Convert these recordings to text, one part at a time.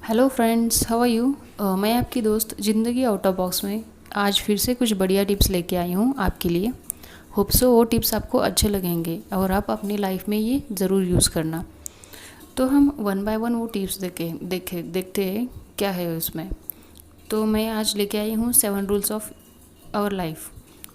Hello friends, how are you. मैं आपकी दोस्त ज़िंदगी आउट ऑफ बॉक्स में आज फिर से कुछ बढ़िया टिप्स लेके आई हूँ आपके लिए। होप सो वो टिप्स आपको अच्छे लगेंगे और आप अपनी लाइफ में ये ज़रूर यूज़ करना। तो हम वन बाय वन वो टिप्स देखते हैं क्या है उसमें। तो मैं आज लेके आई हूँ 7 rules of our life.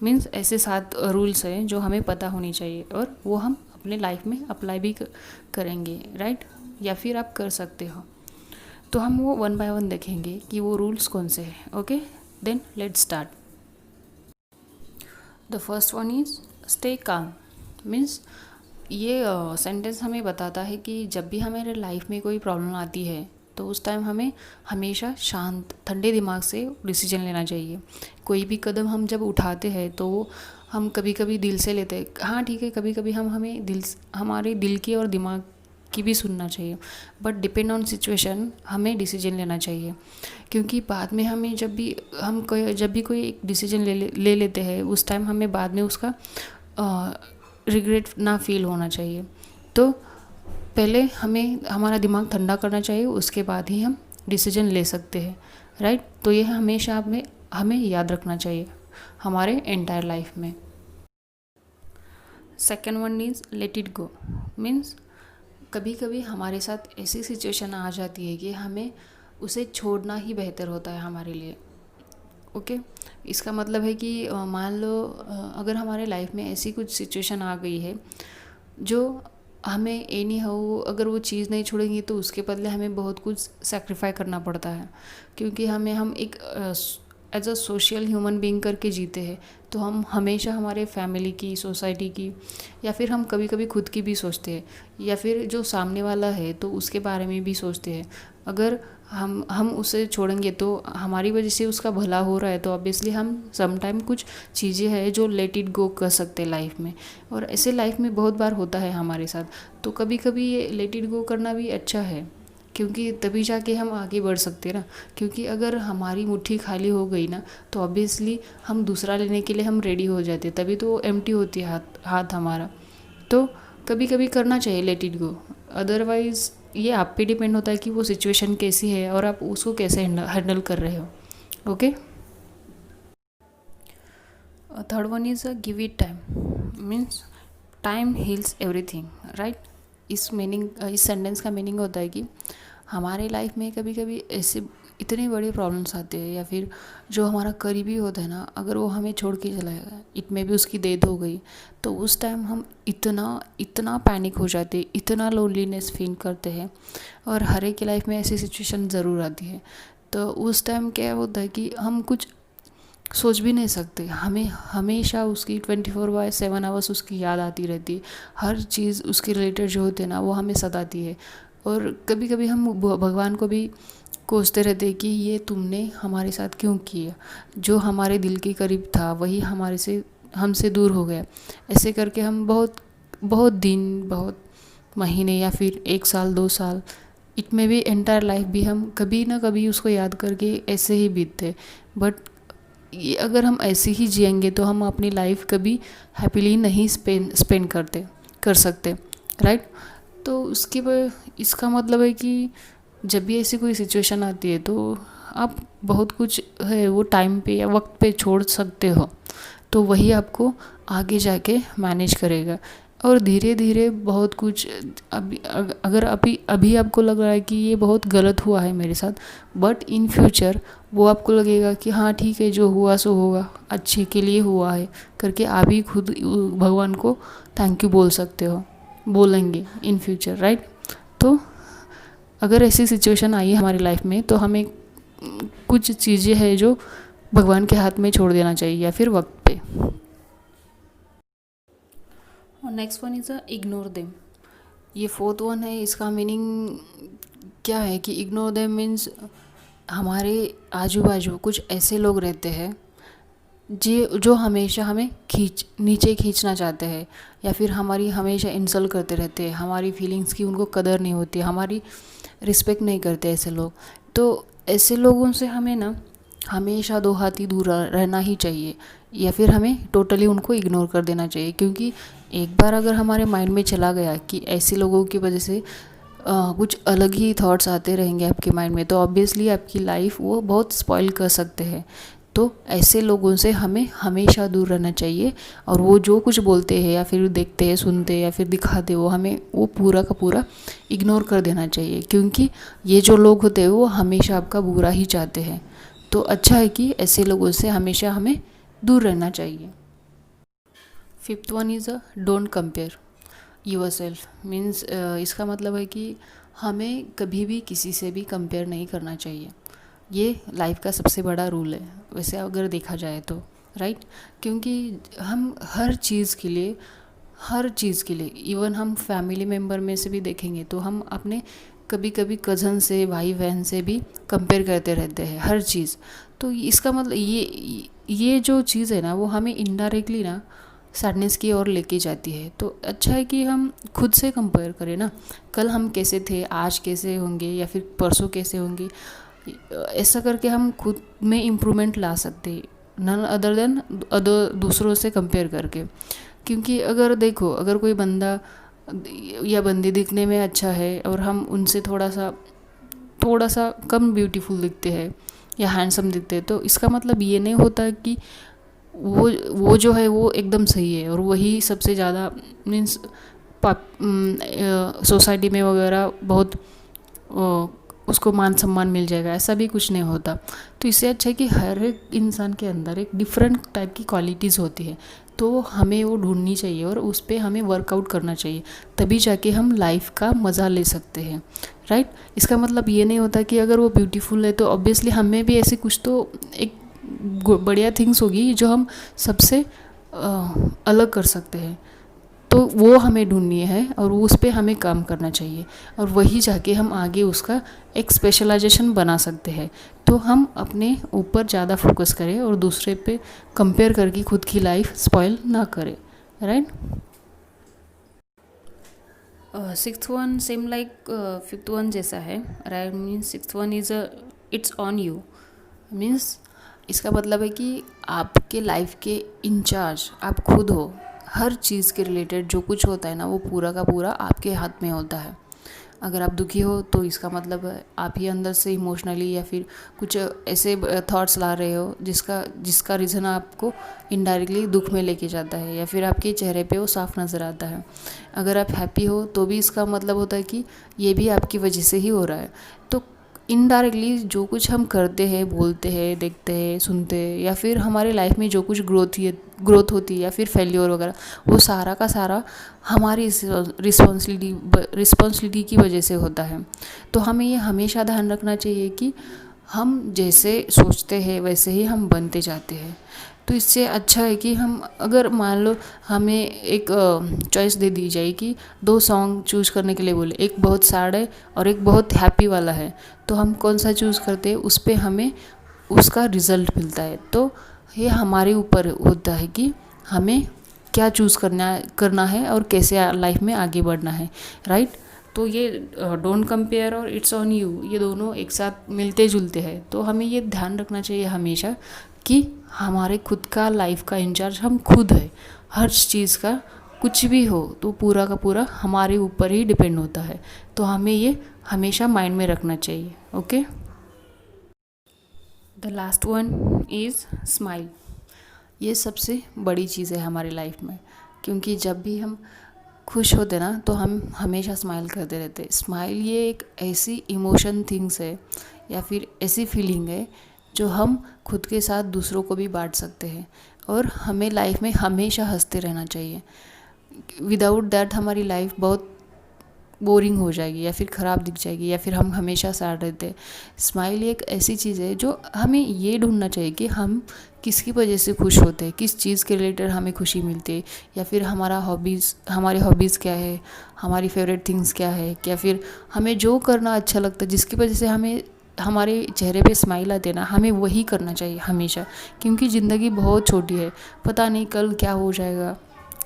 Means ऐसे 7 रूल्स हैं जो हमें पता होनी चाहिए और वो हम अपने लाइफ में अप्लाई भी करेंगे, राइट, या फिर आप कर सकते हो। तो हम वो वन बाय वन देखेंगे कि वो रूल्स कौन से हैं। Okay, then let's start. The first one is stay calm. Means ये सेंटेंस हमें बताता है कि जब भी हमारे लाइफ में कोई प्रॉब्लम आती है तो उस टाइम हमें हमेशा शांत ठंडे दिमाग से डिसीजन लेना चाहिए। कोई भी कदम हम जब उठाते हैं तो वो हम कभी कभी दिल से लेते हैं, हाँ ठीक है, कभी कभी हम हमें हमारे दिल की और दिमाग की भी सुनना चाहिए, बट डिपेंड ऑन सिचुएशन हमें डिसीजन लेना चाहिए। क्योंकि बाद में हमें जब भी कोई एक डिसीजन ले लेते हैं उस टाइम हमें बाद में उसका रिग्रेट ना फील होना चाहिए। तो पहले हमें हमारा दिमाग ठंडा करना चाहिए, उसके बाद ही हम डिसीजन ले सकते हैं, राइट। तो ये हमेशा हमें याद रखना चाहिए हमारे एंटायर लाइफ में। Second one is let it go. Means कभी कभी हमारे साथ ऐसी सिचुएशन आ जाती है कि हमें उसे छोड़ना ही बेहतर होता है हमारे लिए। ओके, इसका मतलब है कि मान लो अगर हमारे लाइफ में ऐसी कुछ सिचुएशन आ गई है जो हमें एनी हाउ अगर वो चीज़ नहीं छोड़ेंगी तो उसके बदले हमें बहुत कुछ सेक्रीफाई करना पड़ता है। क्योंकि हम एक as a social human being करके जीते हैं, तो हम हमेशा हमारे फैमिली की, सोसाइटी की, या फिर हम कभी कभी खुद की भी सोचते हैं, या फिर जो सामने वाला है तो उसके बारे में भी सोचते हैं। अगर हम उसे छोड़ेंगे तो हमारी वजह से उसका भला हो रहा है, तो ऑब्वियसली हम समटाइम कुछ चीज़ें हैं जो लेट इट गो कर सकते हैं लाइफ में। और ऐसे लाइफ में बहुत बार होता है हमारे साथ। तो कभी कभी ये लेट इट गो करना भी अच्छा है, क्योंकि तभी जाके हम आगे बढ़ सकते हैं ना। क्योंकि अगर हमारी मुट्ठी खाली हो गई ना तो ऑब्वियसली हम दूसरा लेने के लिए हम रेडी हो जाते, तभी तो एम्प्टी होती है हाथ हमारा। तो कभी कभी करना चाहिए लेट इट गो। अदरवाइज़ ये आप पे डिपेंड होता है कि वो सिचुएशन कैसी है और आप उसको कैसे हैंडल कर रहे हो। Okay, third one is give it time. Means time heals everything, right. इस सेंटेंस का मीनिंग होता है कि हमारे लाइफ में कभी कभी ऐसे इतने बड़े प्रॉब्लम्स आते हैं, या फिर जो हमारा करीबी होता है ना, अगर वो हमें छोड़ के चला गया, इट में भी उसकी डेथ हो गई, तो उस टाइम हम इतना इतना पैनिक हो जाते, इतना लोनलीनेस फील करते हैं। और हर एक की लाइफ में ऐसी सिचुएशन ज़रूर आती है। तो उस टाइम क्या होता है कि हम कुछ सोच भी नहीं सकते, हमें हमेशा उसकी 24/7 आवर्स उसकी याद आती रहती है। हर चीज़ उसके रिलेटेड जो होते हैं ना वो हमें सताती है। और कभी कभी हम भगवान को भी कोसते रहते हैं कि ये तुमने हमारे साथ क्यों किया। जो हमारे दिल के करीब था वही हमसे दूर हो गया। ऐसे करके हम बहुत बहुत दिन, बहुत महीने, या फिर 1 साल 2 साल, इट में भी एंटायर लाइफ भी हम कभी ना कभी उसको याद करके ऐसे ही बीतते। बट ये अगर हम ऐसे ही जिएंगे तो हम अपनी लाइफ कभी हैप्पीली नहीं स्पेंड कर सकते, राइट। तो इसका मतलब है कि जब भी ऐसी कोई सिचुएशन आती है तो आप बहुत कुछ है वो टाइम पे या वक्त पे छोड़ सकते हो, तो वही आपको आगे जाके मैनेज करेगा। और धीरे धीरे बहुत कुछ अगर अभी आपको लग रहा है कि ये बहुत गलत हुआ है मेरे साथ, बट इन फ्यूचर वो आपको लगेगा कि हाँ ठीक है, जो हुआ सो होगा, अच्छे के लिए हुआ है करके आप ही खुद भगवान को थैंक यू बोलेंगे इन फ्यूचर, राइट। तो अगर ऐसी सिचुएशन आई है हमारी लाइफ में तो हमें कुछ चीज़ें हैं जो भगवान के हाथ में छोड़ देना चाहिए, या फिर वक्त पे। और next one is ignore them. ये फोर्थ वन है। इसका मीनिंग क्या है कि इग्नोर देम मीन्स हमारे आजू बाजू कुछ ऐसे लोग रहते हैं जो हमेशा हमें नीचे खींचना चाहते हैं, या फिर हमारी हमेशा इंसल्ट करते रहते हैं। हमारी फीलिंग्स की उनको कदर नहीं होती, हमारी रिस्पेक्ट नहीं करते ऐसे लोग। तो ऐसे लोगों से हमें ना हमेशा 2 हाथ ही दूर रहना ही चाहिए, या फिर हमें टोटली उनको इग्नोर कर देना चाहिए। क्योंकि एक बार अगर हमारे माइंड में चला गया कि ऐसे लोगों की वजह से कुछ अलग ही थॉट्स आते रहेंगे आपके माइंड में, तो ऑब्वियसली आपकी लाइफ वो बहुत स्पॉइल कर सकते हैं। तो ऐसे लोगों से हमें हमेशा दूर रहना चाहिए, और वो जो कुछ बोलते हैं या फिर देखते हैं, सुनते हैं या फिर दिखाते हैं, वो हमें वो पूरा का पूरा इग्नोर कर देना चाहिए, क्योंकि ये जो लोग होते हैं वो हमेशा आपका बुरा ही चाहते हैं। तो अच्छा है कि ऐसे लोगों से हमेशा हमें दूर रहना चाहिए। Fifth one is don't compare yourself. Means इसका मतलब है कि हमें कभी भी किसी से भी कंपेयर नहीं करना चाहिए। ये लाइफ का सबसे बड़ा रूल है वैसे अगर देखा जाए तो, राइट। क्योंकि हम हर चीज़ के लिए इवन हम फैमिली मेम्बर में से भी देखेंगे तो हम अपने कभी कभी कज़न से, भाई बहन से भी कंपेयर करते रहते हैं हर चीज़। तो इसका मतलब ये जो चीज़ है ना वो हमें इनडायरेक्टली ना सैडनेस की ओर लेके जाती है। तो अच्छा है कि हम खुद से कंपेयर करें ना, कल हम कैसे थे, आज कैसे होंगे या फिर परसों कैसे होंगे। ऐसा करके हम खुद में इम्प्रूवमेंट ला सकते हैं, नन अदर देन दूसरों से कंपेयर करके। क्योंकि अगर देखो, अगर कोई बंदा या बंदी दिखने में अच्छा है और हम उनसे थोड़ा सा कम ब्यूटीफुल दिखते हैं या हैंडसम दिखते हैं, तो इसका मतलब ये नहीं होता कि वो जो है वो एकदम सही है और वही सबसे ज़्यादा मीन्स सोसाइटी में वगैरह बहुत उसको मान सम्मान मिल जाएगा, ऐसा भी कुछ नहीं होता। तो इससे अच्छा है कि हर एक इंसान के अंदर एक डिफरेंट टाइप की क्वालिटीज़ होती है, तो हमें वो ढूंढनी चाहिए और उस पर हमें वर्कआउट करना चाहिए, तभी जाके हम लाइफ का मज़ा ले सकते हैं, राइट। इसका मतलब ये नहीं होता कि अगर वो ब्यूटीफुल है तो ऑब्वियसली हमें भी ऐसे कुछ तो एक बढ़िया थिंग्स होगी जो हम सबसे अलग कर सकते हैं, तो वो हमें ढूंढनी है और उस पर हमें काम करना चाहिए, और वही जाके हम आगे उसका एक स्पेशलाइजेशन बना सकते हैं। तो हम अपने ऊपर ज़्यादा फोकस करें और दूसरे पे कंपेयर करके खुद की लाइफ स्पॉइल ना करें, right. Sixth one same like fifth one जैसा है, right. Means sixth one is it's on you. Means इसका मतलब है कि आपके लाइफ के इंचार्ज आप खुद हो। हर चीज़ के रिलेटेड जो कुछ होता है ना वो पूरा का पूरा आपके हाथ में होता है। अगर आप दुखी हो तो इसका मतलब है आप ही अंदर से इमोशनली या फिर कुछ ऐसे थॉट्स ला रहे हो जिसका रीज़न आपको इनडायरेक्टली दुख में लेके जाता है, या फिर आपके चेहरे पे वो साफ नज़र आता है। अगर आप हैप्पी हो तो भी इसका मतलब होता है कि ये भी आपकी वजह से ही हो रहा है। तो इनडायरेक्टली जो कुछ हम करते हैं, बोलते हैं, देखते हैं, सुनते हैं, या फिर हमारे लाइफ में जो कुछ ग्रोथ होती है या फिर फेल्योर वगैरह, वो सारा का सारा हमारी रिस्पॉन्सिबिलिटी की वजह से होता है। तो हमें ये हमेशा ध्यान रखना चाहिए कि हम जैसे सोचते हैं वैसे ही हम बनते जाते हैं। तो इससे अच्छा है कि हम अगर मान लो हमें एक चॉइस दे दी जाए कि 2 सॉन्ग चूज़ करने के लिए बोले, एक बहुत सैड है और एक बहुत हैप्पी वाला है, तो हम कौन सा चूज़ करते हैं उस पर हमें उसका रिज़ल्ट मिलता है। तो ये हमारे ऊपर होता है कि हमें क्या चूज़ करना है और कैसे लाइफ में आगे बढ़ना है, राइट। तो ये डोंट कंपेयर और इट्स ऑन यू, ये दोनों एक साथ मिलते जुलते हैं। तो हमें ये ध्यान रखना चाहिए हमेशा कि हमारे खुद का लाइफ का इंचार्ज हम खुद है। हर चीज़ का कुछ भी हो तो पूरा का पूरा हमारे ऊपर ही डिपेंड होता है। तो हमें ये हमेशा माइंड में रखना चाहिए, okay. The last one is smile. ये सबसे बड़ी चीज़ है हमारी लाइफ में, क्योंकि जब भी हम खुश होते ना तो हम हमेशा स्माइल करते रहते। स्माइल ये एक ऐसी इमोशन थिंग्स है या फिर ऐसी फीलिंग है जो हम खुद के साथ दूसरों को भी बांट सकते हैं, और हमें लाइफ में हमेशा हंसते रहना चाहिए। विदाउट दैट हमारी लाइफ बहुत बोरिंग हो जाएगी या फिर ख़राब दिख जाएगी, या फिर हम हमेशा सैड रहते हैं। स्माइल एक ऐसी चीज़ है जो हमें ये ढूंढना चाहिए कि हम किसकी वजह से खुश होते हैं, किस चीज़ के रिलेटेड हमें खुशी मिलती है, या फिर हमारी हॉबीज़ क्या है, हमारी फेवरेट थिंग्स क्या है, या फिर हमें जो करना अच्छा लगता है जिसकी वजह से हमें हमारे चेहरे पे स्माइल आते ना, हमें वही करना चाहिए हमेशा। क्योंकि ज़िंदगी बहुत छोटी है, पता नहीं कल क्या हो जाएगा,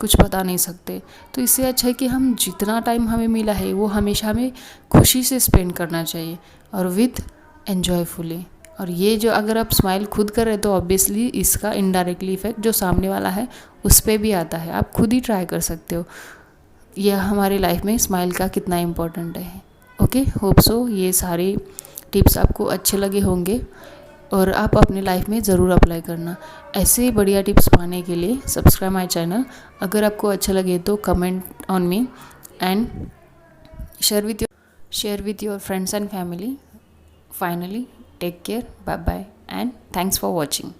कुछ बता नहीं सकते। तो इससे अच्छा है कि हम जितना टाइम हमें मिला है वो हमेशा हमें खुशी से स्पेंड करना चाहिए और विथ एन्जॉयफुली। और ये जो अगर आप स्माइल खुद कर रहे तो ऑब्वियसली इसका इनडायरेक्टली इफेक्ट जो सामने वाला है उस पर भी आता है। आप खुद ही ट्राई कर सकते हो यह हमारी लाइफ में स्माइल का कितना इम्पोर्टेंट है। ओके, होप सो ये सारे टिप्स आपको अच्छे लगे होंगे और आप अपने लाइफ में ज़रूर अप्लाई करना। ऐसे बढ़िया टिप्स पाने के लिए सब्सक्राइब माय चैनल। अगर आपको अच्छा लगे तो comment on me and share with your friends and family. Finally, take care, bye bye, and thanks for watching.